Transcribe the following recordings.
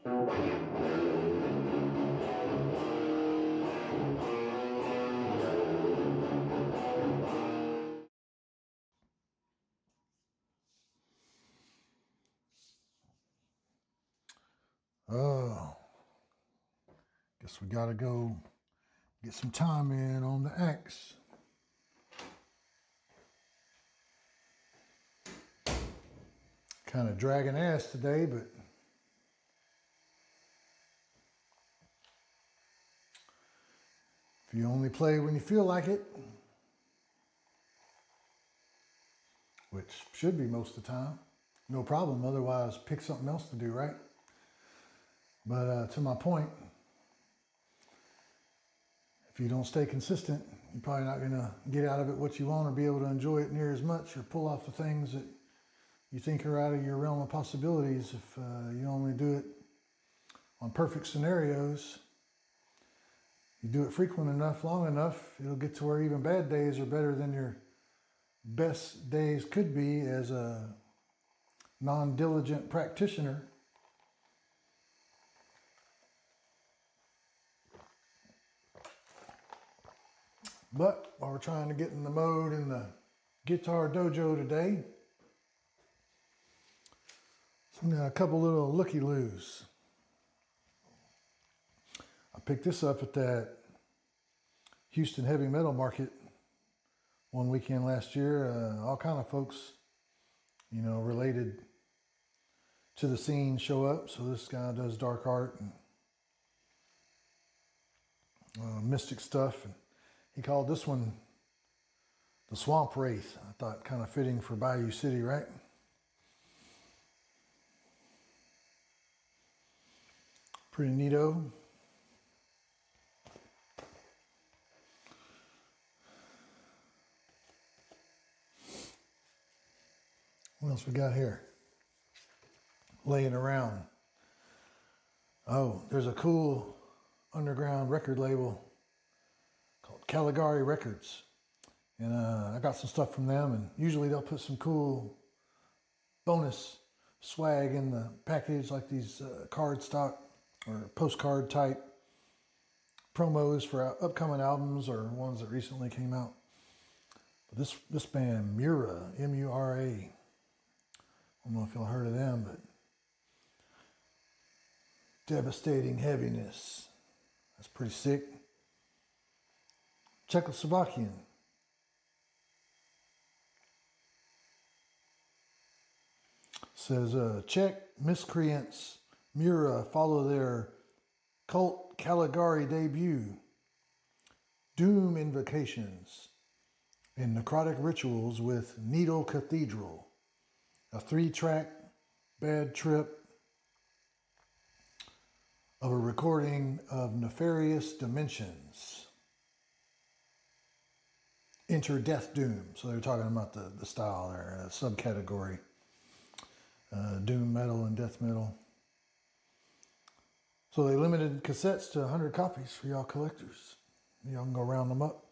Oh, guess we gotta go get some time in on the axe. Kind of dragging ass today, but if you only play when you feel like it, which should be most of the time, no problem. Otherwise, pick something else to do, right? But to my point, if you don't stay consistent, you're probably not going to get out of it what you want or be able to enjoy it near as much or pull off the things that you think are out of your realm of possibilities. If you only do it on perfect scenarios, you do it frequent enough, long enough, it'll get to where even bad days are better than your best days could be as a non-diligent practitioner. But while we're trying to get in the mode in the guitar dojo today, so we got a couple little looky-loos. I picked this up at that Houston heavy metal market one weekend last year. All kind of folks, you know, related to the scene show up. So this guy does dark art and mystic stuff. And he called this one the Swamp Wraith. I thought kind of fitting for Bayou City, right? Pretty neato. What else we got here? Laying around. Oh, there's a cool underground record label called Caligari Records. And I got some stuff from them, and usually they'll put some cool bonus swag in the package, like these card stock or postcard type promos for upcoming albums or ones that recently came out. But this band, Mura, M-U-R-A, I don't know if y'all heard of them, but devastating heaviness. That's pretty sick. Czechoslovakian. Says, Czech miscreants Mura follow their cult Caligari debut. Doom invocations and necrotic rituals with Needle Cathedral. A 3-track bad trip of a recording of Nefarious Dimensions. Enter Death Doom. So they were talking about the style there, a subcategory. Doom metal and death metal. So they limited cassettes to 100 copies for y'all collectors. Y'all can go round them up.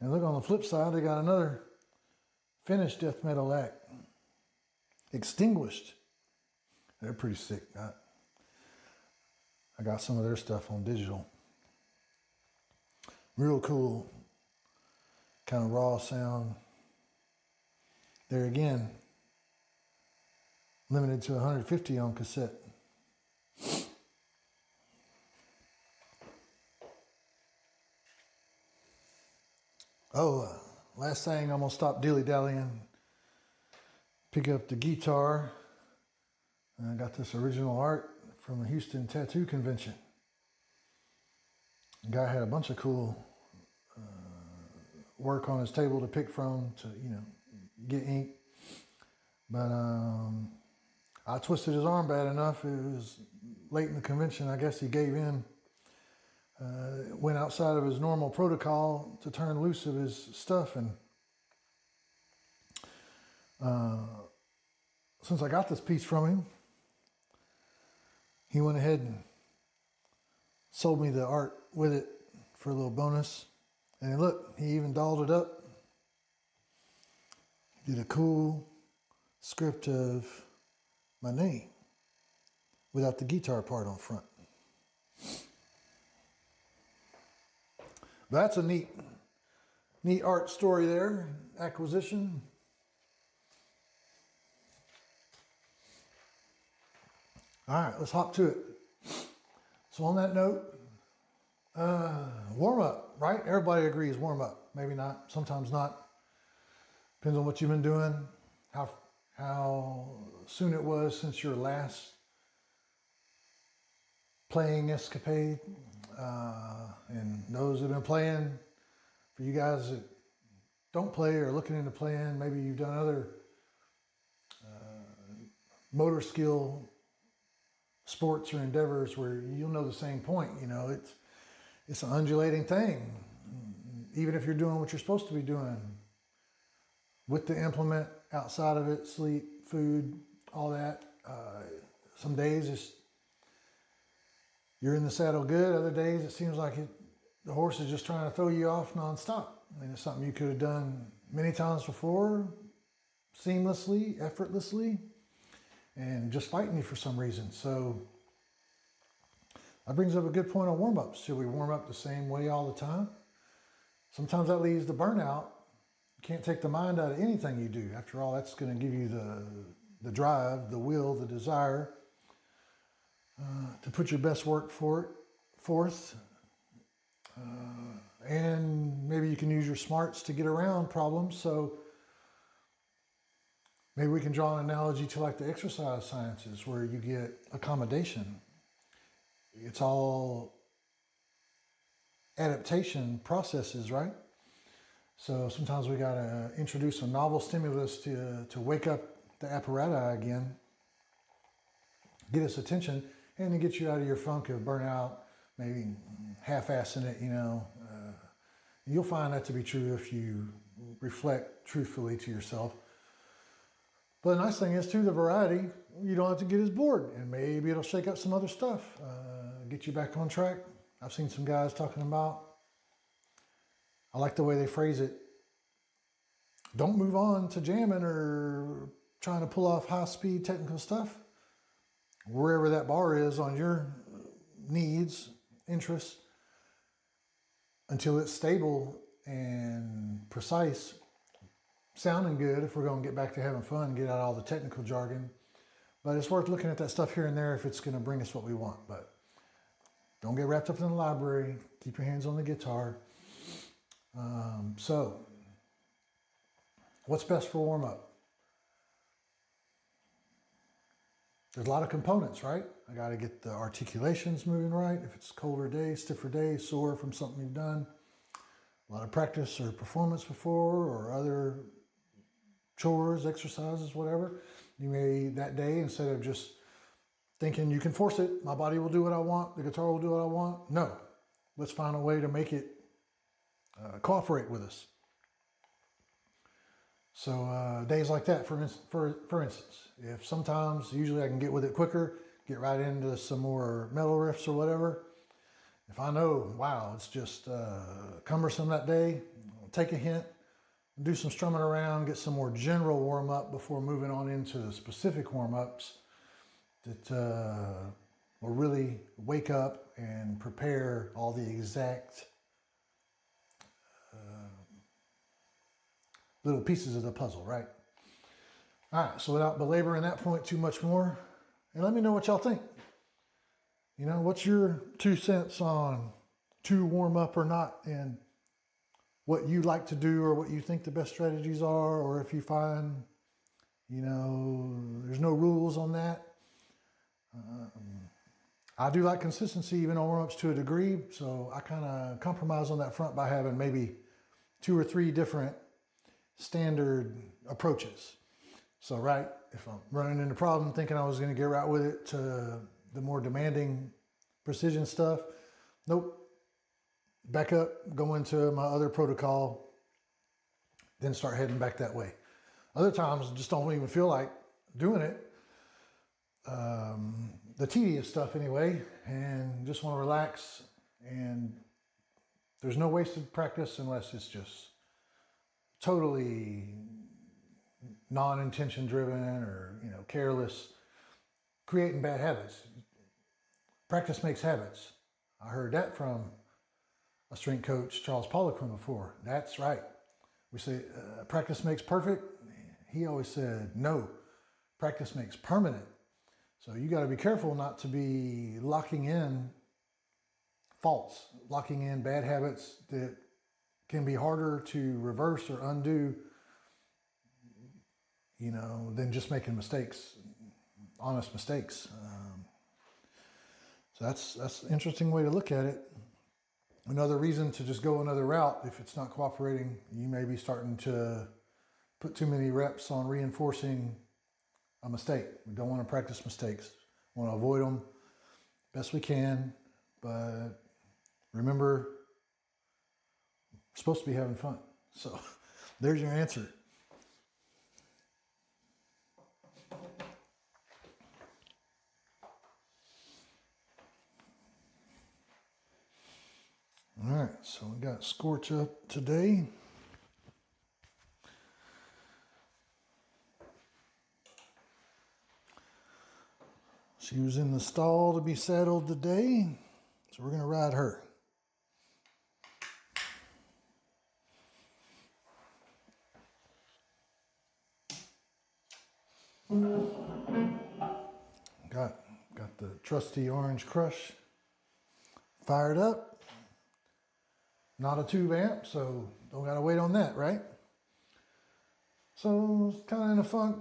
And look, on the flip side, they got another finished death metal act. Extinguished. They're pretty sick. I got some of their stuff on digital. Real cool. Kind of raw sound. There again, limited to 150 on cassette. Oh, last thing, I'm going to stop dilly-dallying. Pick up the guitar. I got this original art from the Houston Tattoo Convention. The guy had a bunch of cool work on his table to pick from to, you know, get ink. But I twisted his arm bad enough. It was late in the convention. I guess he gave in. Went outside of his normal protocol to turn loose of his stuff. And since I got this piece from him, he went ahead and sold me the art with it for a little bonus. And look, he even dolled it up. Did a cool script of my name. without the guitar part on front. That's a neat art story there, acquisition. All right, let's hop to it. So on that note, warm up, right? Everybody agrees warm up. Maybe not, sometimes not. Depends on what you've been doing, how soon it was since your last playing escapade. And those that have been playing, for you guys that don't play or looking into playing, maybe you've done other motor skill sports or endeavors where you'll know the same point. You know, it's an undulating thing. Even if you're doing what you're supposed to be doing with the implement, outside of it, sleep, food, all that. Some days you're in the saddle good. Other days it seems like the horse is just trying to throw you off nonstop. I mean, it's something you could have done many times before, seamlessly, effortlessly, and just fighting you for some reason. So that brings up a good point on warm-ups. Should we warm up the same way all the time? Sometimes that leads to burnout. You can't take the mind out of anything you do. After all, that's going to give you the drive, the will, the desire to put your best work forth. And maybe you can use your smarts to get around problems. So maybe we can draw an analogy to like the exercise sciences where you get accommodation. It's all adaptation processes, right? So sometimes we got to introduce a novel stimulus to wake up the apparatus again, get us attention, and to get you out of your funk of burnout, maybe half-assing it, you know. You'll find that to be true if you reflect truthfully to yourself. But the nice thing is, too, the variety, you don't have to get as bored, and maybe it'll shake up some other stuff, get you back on track. I've seen some guys talking about, I like the way they phrase it, don't move on to jamming or trying to pull off high-speed technical stuff. Wherever that bar is on your needs, interests, until it's stable and precise, sounding good if we're going to get back to having fun, get out all the technical jargon. But it's worth looking at that stuff here and there if it's going to bring us what we want. But don't get wrapped up in the library. Keep your hands on the guitar. So, what's best for warm-up? There's a lot of components, right? I got to get the articulations moving right. If it's colder day, stiffer day, sore from something you've done, a lot of practice or performance before, or other chores, exercises, whatever. You may, that day, instead of just thinking you can force it, my body will do what I want, the guitar will do what I want. No, let's find a way to make it cooperate with us. So days like that, for instance, if sometimes, usually I can get with it quicker, get right into some more metal riffs or whatever. If I know, wow, it's just cumbersome that day, I'll take a hint, do some strumming around, get some more general warm-up before moving on into the specific warm-ups that will really wake up and prepare all the exact little pieces of the puzzle, right? All right, so without belaboring that point too much more, and let me know what y'all think. You know, what's your 2 cents on to warm up or not, and what you like to do or what you think the best strategies are, or if you find, you know, there's no rules on that. I do like consistency even on warm-ups to a degree, so I kind of compromise on that front by having maybe 2 or 3 different standard approaches. So, right, if I'm running into a problem thinking I was going to get right with it to the more demanding precision stuff, nope, back up, go into my other protocol, then start heading back that way. Other times, just don't even feel like doing it. The tedious stuff anyway, and just want to relax, and there's no wasted practice unless it's just totally non-intention driven or, you know, careless, creating bad habits. practice makes habits. I heard that from a strength coach, Charles Pollock, from before. That's right. We say practice makes perfect. He always said, no, practice makes permanent. So you got to be careful not to be locking in faults, locking in bad habits that can be harder to reverse or undo, you know, than just making mistakes, honest mistakes. So that's an interesting way to look at it. Another reason to just go another route, if it's not cooperating, you may be starting to put too many reps on reinforcing a mistake. We don't want to practice mistakes. We want to avoid them best we can, but remember, we're supposed to be having fun. So there's your answer. All right, so we got Scorch up today. She was in the stall to be saddled today, so we're going to ride her. Got the trusty Orange Crush fired up. Not a tube amp, so don't gotta wait on that, right? So it's kind of in a funk.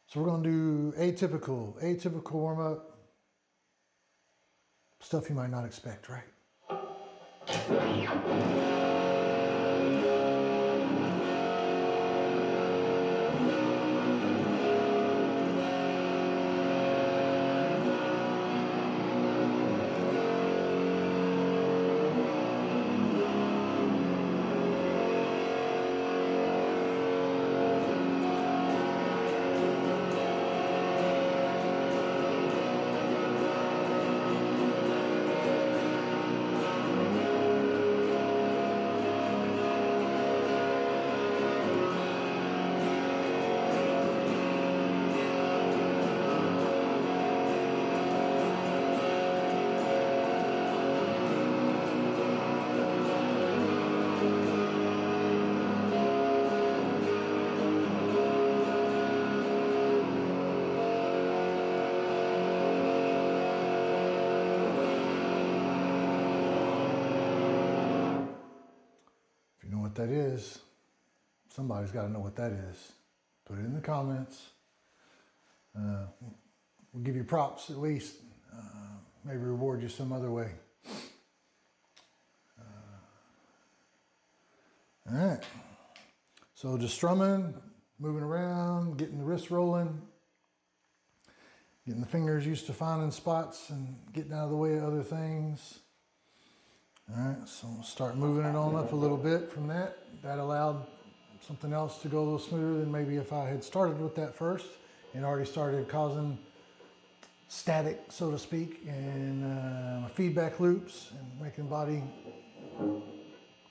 So we're gonna do atypical warm up. Stuff you might not expect, right? That is, somebody's got to know what that is. Put it in the comments. We'll give you props at least. Maybe reward you some other way. All right. So just strumming, moving around, getting the wrists rolling, getting the fingers used to finding spots and getting out of the way of other things. All right, so we'll start moving it on up a little bit from that. That allowed something else to go a little smoother than maybe if I had started with that first and already started causing static, so to speak, and feedback loops and making body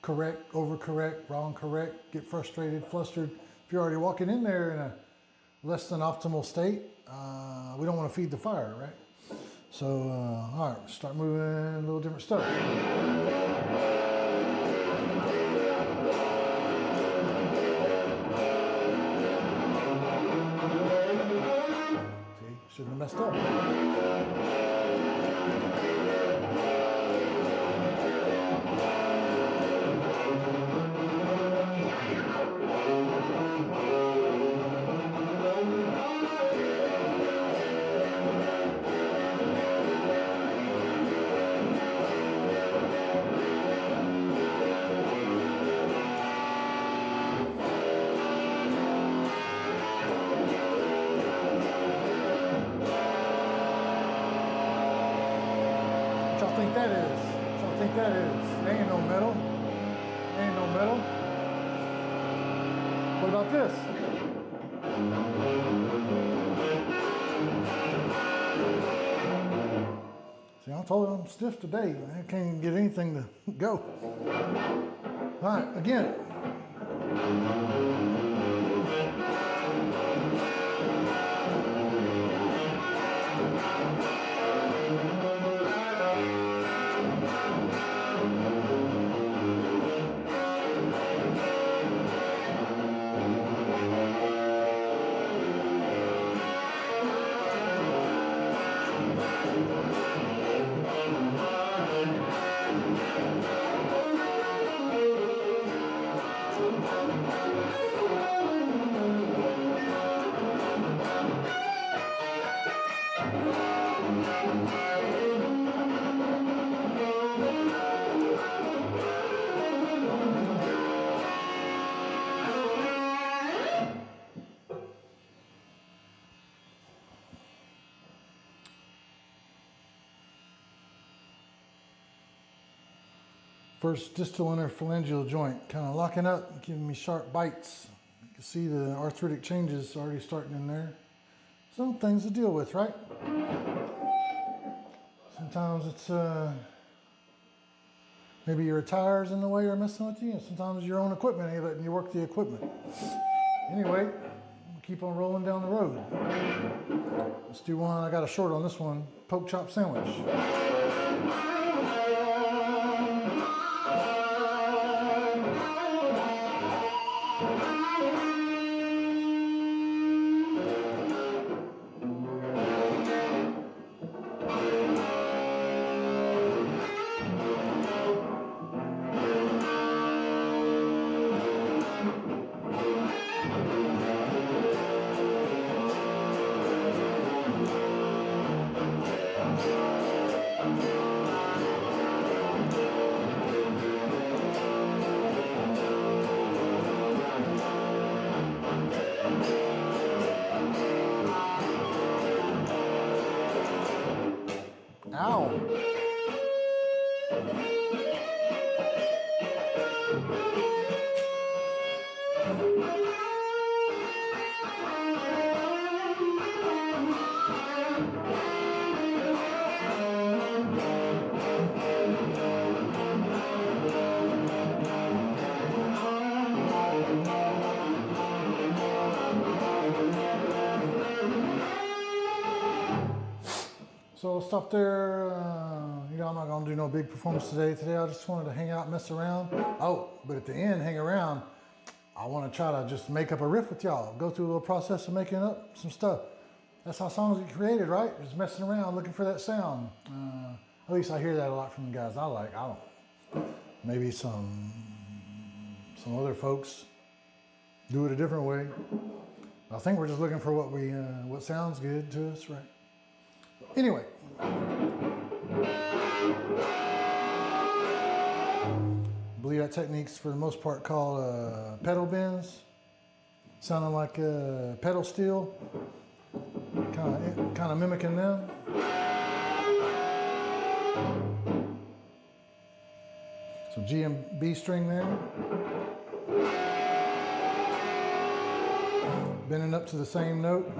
correct, overcorrect, wrong correct, get frustrated, flustered. If you're already walking in there in a less than optimal state, we don't want to feed the fire, right? So, all right, start moving a little different stuff. See, shouldn't have messed up. That is. They ain't no metal. Ain't no metal. What about this? See, I told you I'm stiff today. I can't even get anything to go. All right, again. First distal interphalangeal joint, kind of locking up, giving me sharp bites. You can see the arthritic changes already starting in there. Some things to deal with, right? Sometimes it's maybe your tires in the way are messing with you, and sometimes your own equipment ain't letting you work the equipment. Anyway, keep on rolling down the road. Let's do one. I got a short on this one, pork chop sandwich. So I'll stop there. You know, I'm not going to do no big performance today. Today I just wanted to hang out and mess around. Oh, but at the end, hang around. I want to try to just make up a riff with y'all. Go through a little process of making up some stuff. That's how songs get created, right? Just messing around, looking for that sound. At least I hear that a lot from the guys I like. I don't. Maybe some other folks do it a different way. I think we're just looking for what sounds good to us, right? Anyway. I believe that technique's for the most part called pedal bends. Sounding like pedal steel. Kind of mimicking them. So G and B string there. Bending up to the same note.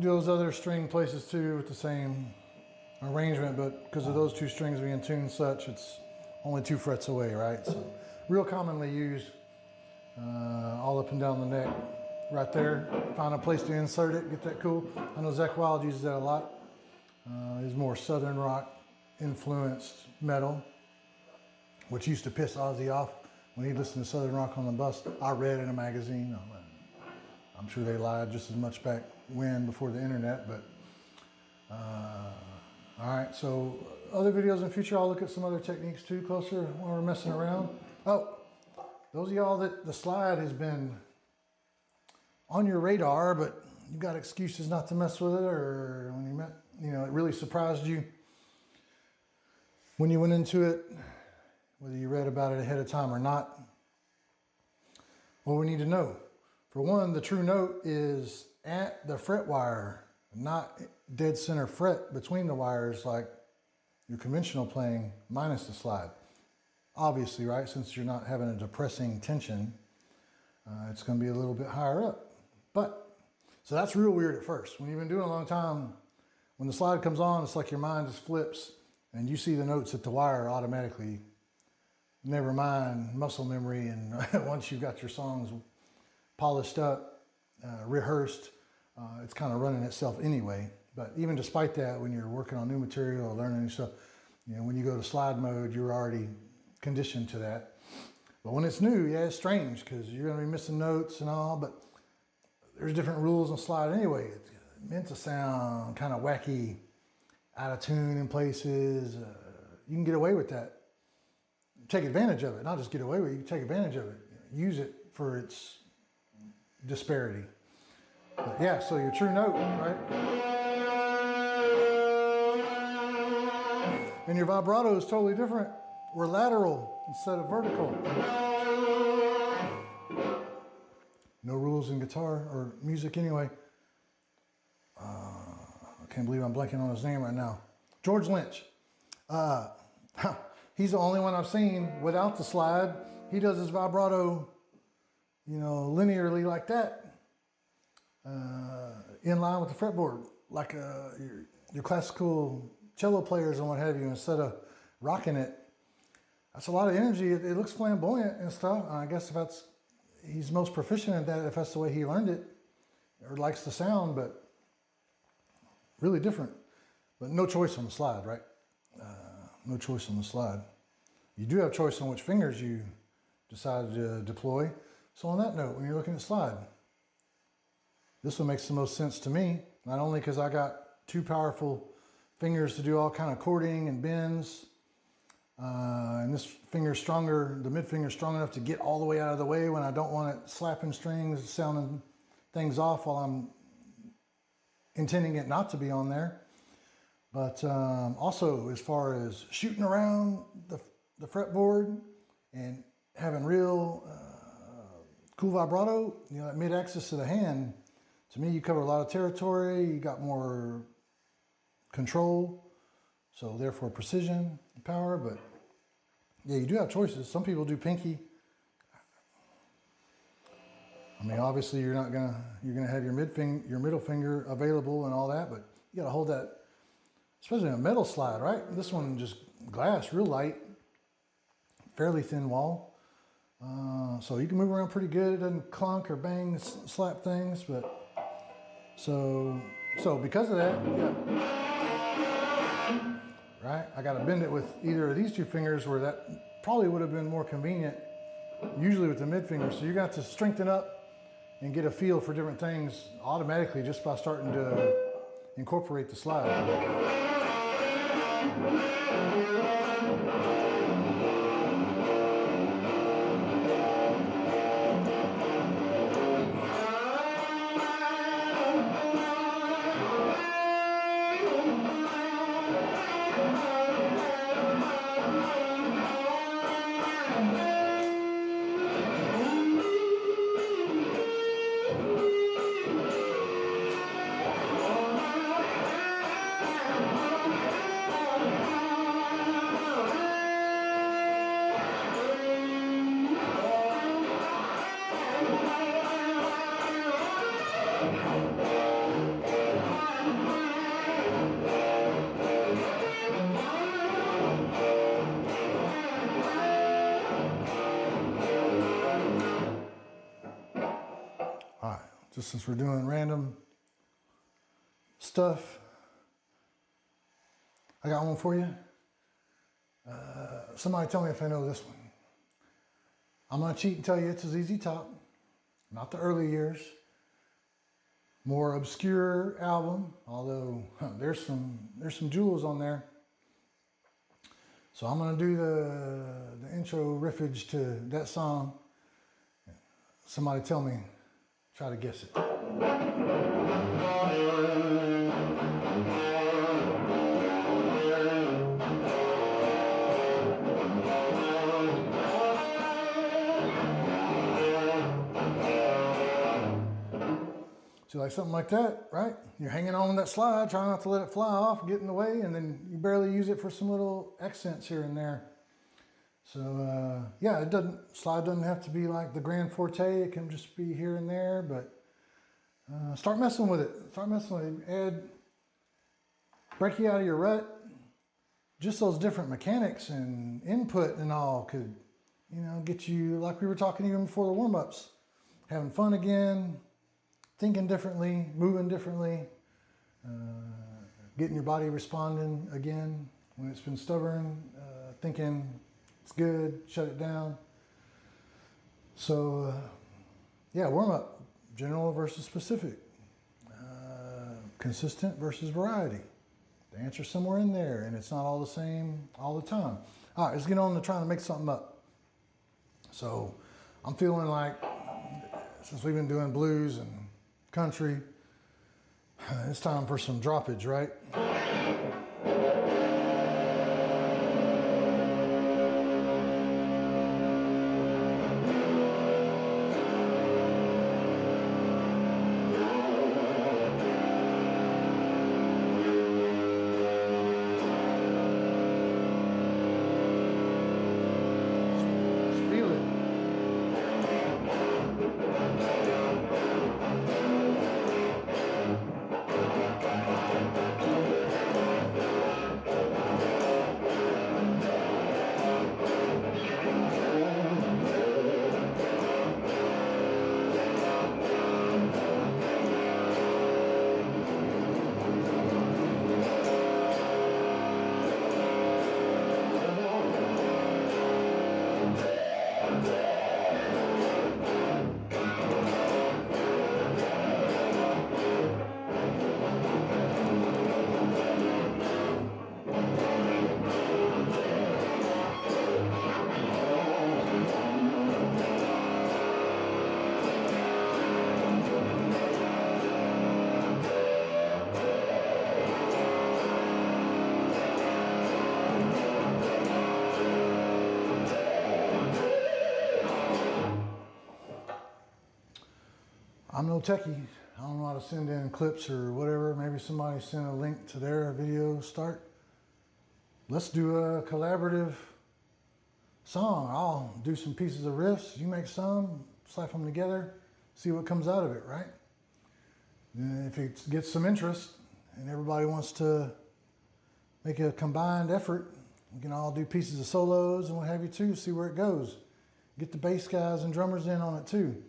Those other string places too with the same arrangement, but because of those two strings being tuned such, it's only 2 frets away, right? So real commonly used all up and down the neck right there. Find a place to insert it, get that cool. I know Zach Wild uses that a lot. He's more southern rock influenced metal, which used to piss Ozzy off when he'd listen to southern rock on the bus. I read in a magazine. I'm sure they lied just as much back when, before the internet, but all right, so other videos in the future, I'll look at some other techniques too closer when we're messing around. Oh, those of y'all that the slide has been on your radar, but you got excuses not to mess with it, or when you met, you know, it really surprised you when you went into it, whether you read about it ahead of time or not. What we need to know. For one, the true note is at the fret wire, not dead center fret between the wires like your conventional playing minus the slide. Obviously, right, since you're not having a depressing tension, it's going to be a little bit higher up. But, so that's real weird at first. When you've been doing it a long time, when the slide comes on, it's like your mind just flips and you see the notes at the wire automatically. Never mind muscle memory, and once you've got your songs polished up, rehearsed, it's kind of running itself anyway. But even despite that, when you're working on new material or learning new stuff, you know, when you go to slide mode, you're already conditioned to that. But when it's new, yeah, it's strange because you're going to be missing notes and all, but there's different rules on slide anyway. It's meant to sound kind of wacky, out of tune in places. You can get away with that. Take advantage of it, not just get away with it, you can take advantage of it. Use it for its disparity. But yeah, so your true note, right? And your vibrato is totally different. We're lateral instead of vertical. vocals and guitar, or music anyway. I can't believe I'm blanking on his name right now. George Lynch. He's the only one I've seen without the slide. He does his vibrato, you know, linearly like that, in line with the fretboard, like your classical cello players and what have you, instead of rocking it. That's a lot of energy. It looks flamboyant and stuff. I guess if he's most proficient at that, if that's the way he learned it, or likes the sound, but really different. But no choice on the slide, right? No choice on the slide. You do have choice on which fingers you decide to deploy. So on that note, when you're looking at slide, this one makes the most sense to me, not only because I got two powerful fingers to do all kind of chording and bends, and this finger's stronger, the mid finger's strong enough to get all the way out of the way when I don't want it slapping strings, sounding things off while I'm intending it not to be on there. But also, as far as shooting around the fretboard and having real cool vibrato, you know, that mid-axis of the hand, to me, you cover a lot of territory, you got more control, so therefore precision, power. But yeah, you do have choices. Some people do pinky. I mean, obviously you're gonna have your middle finger available and all that, but you gotta hold that, especially in a metal slide, right? This one just glass, real light, fairly thin wall. So you can move around pretty good. It doesn't clunk or bang, slap things, but so because of that, yeah, right? I gotta bend it with either of these two fingers, where that probably would have been more convenient, usually with the mid finger. So you got to strengthen up and get a feel for different things automatically just by starting to incorporate the slide. Just since we're doing random stuff, I got one for you. Somebody tell me if I know this one. I'm gonna cheat and tell you it's a ZZ Top, not the early years. More obscure album, although there's some jewels on there. So I'm gonna do the intro riffage to that song. Somebody tell me. Try to guess it. So like something like that, right? You're hanging on that slide, trying not to let it fly off, get in the way, and then you barely use it for some little accents here and there. So yeah, slide doesn't have to be like the grand forte. It can just be here and there, but start messing with it. Start messing with it. Break you out of your rut. Just those different mechanics and input and all could, you know, get you, like we were talking even before the warm-ups, having fun again, thinking differently, moving differently, getting your body responding again when it's been stubborn, thinking it's good, shut it down. So, yeah, warm up, general versus specific, consistent versus variety. The answer's somewhere in there, and it's not all the same all the time. All right, let's get on to trying to make something up. So, I'm feeling like, since we've been doing blues and country, it's time for some droppage, right? I'm no techie. I don't know how to send in clips or whatever. Maybe somebody sent a link to their video start. Let's do a collaborative song. I'll do some pieces of riffs. You make some, slap them together, see what comes out of it, right? And if it gets some interest and everybody wants to make a combined effort, we can all do pieces of solos and what have you too, see where it goes. Get the bass guys and drummers in on it too.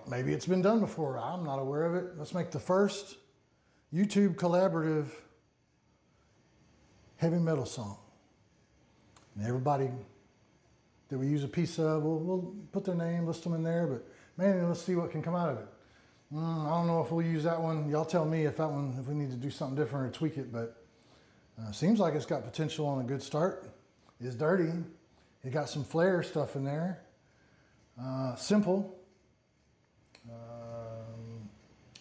Maybe it's been done before. I'm not aware of it. Let's make the first YouTube collaborative heavy metal song. And everybody that we use a piece of, we'll put their name, list them in there, but mainly let's see what can come out of it. I don't know if we'll use that one. Y'all tell me if we need to do something different or tweak it, but seems like it's got potential on a good start. It's dirty. It got some flair stuff in there. Simple.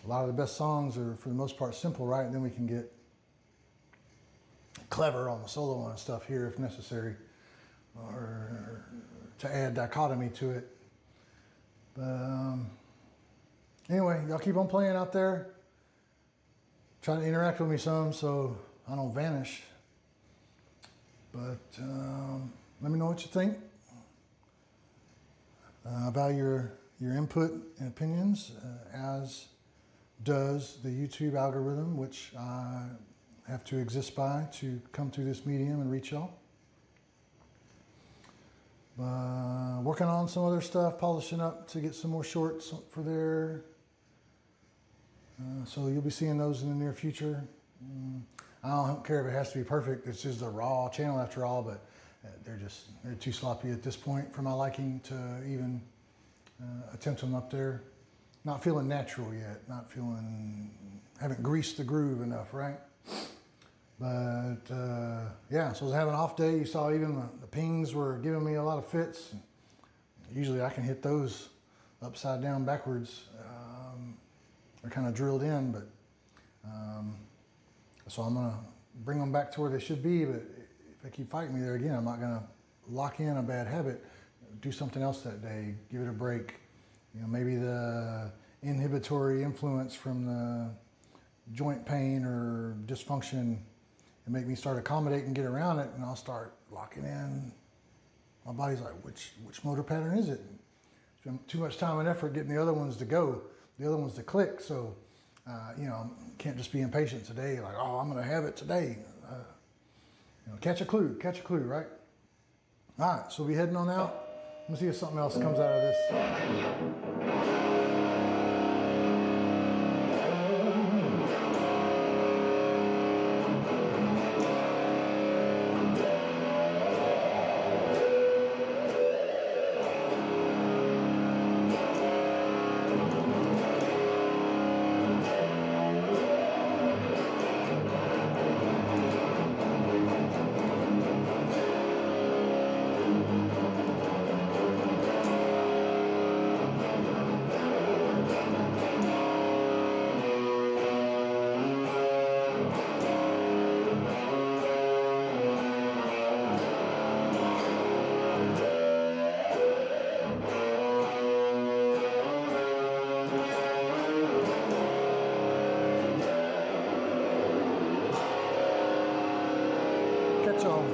A lot of the best songs are, for the most part, simple, right? And then we can get clever on the solo and stuff here if necessary, or to add dichotomy to it. But anyway, y'all keep on playing out there. Try to interact with me some so I don't vanish. But let me know what you think. I value your input and opinions, as does the YouTube algorithm, which I have to exist by to come through this medium and reach y'all. Working on some other stuff, polishing up to get some more shorts for there. So you'll be seeing those in the near future. I don't care if it has to be perfect. It's just a raw channel after all, but they're too sloppy at this point for my liking to even attempt them up there. Not feeling natural yet. Haven't greased the groove enough, right? But yeah, so I was having an off day. You saw even the pings were giving me a lot of fits. Usually I can hit those upside down, backwards. They're kind of drilled in, but so I'm gonna bring them back to where they should be. But if they keep fighting me there again, I'm not gonna lock in a bad habit. Do something else that day. Give it a break. Maybe the inhibitory influence from the joint pain or dysfunction and make me start accommodating and get around it, and I'll start locking in. My body's like, which motor pattern is it? Spend too much time and effort getting the other ones to go, the other ones to click. So, can't just be impatient today. Like, oh, I'm gonna have it today. Catch a clue, right? All right, so we'll be heading on out. Let me see if something else comes out of this. Catch all.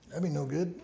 That'd be no good.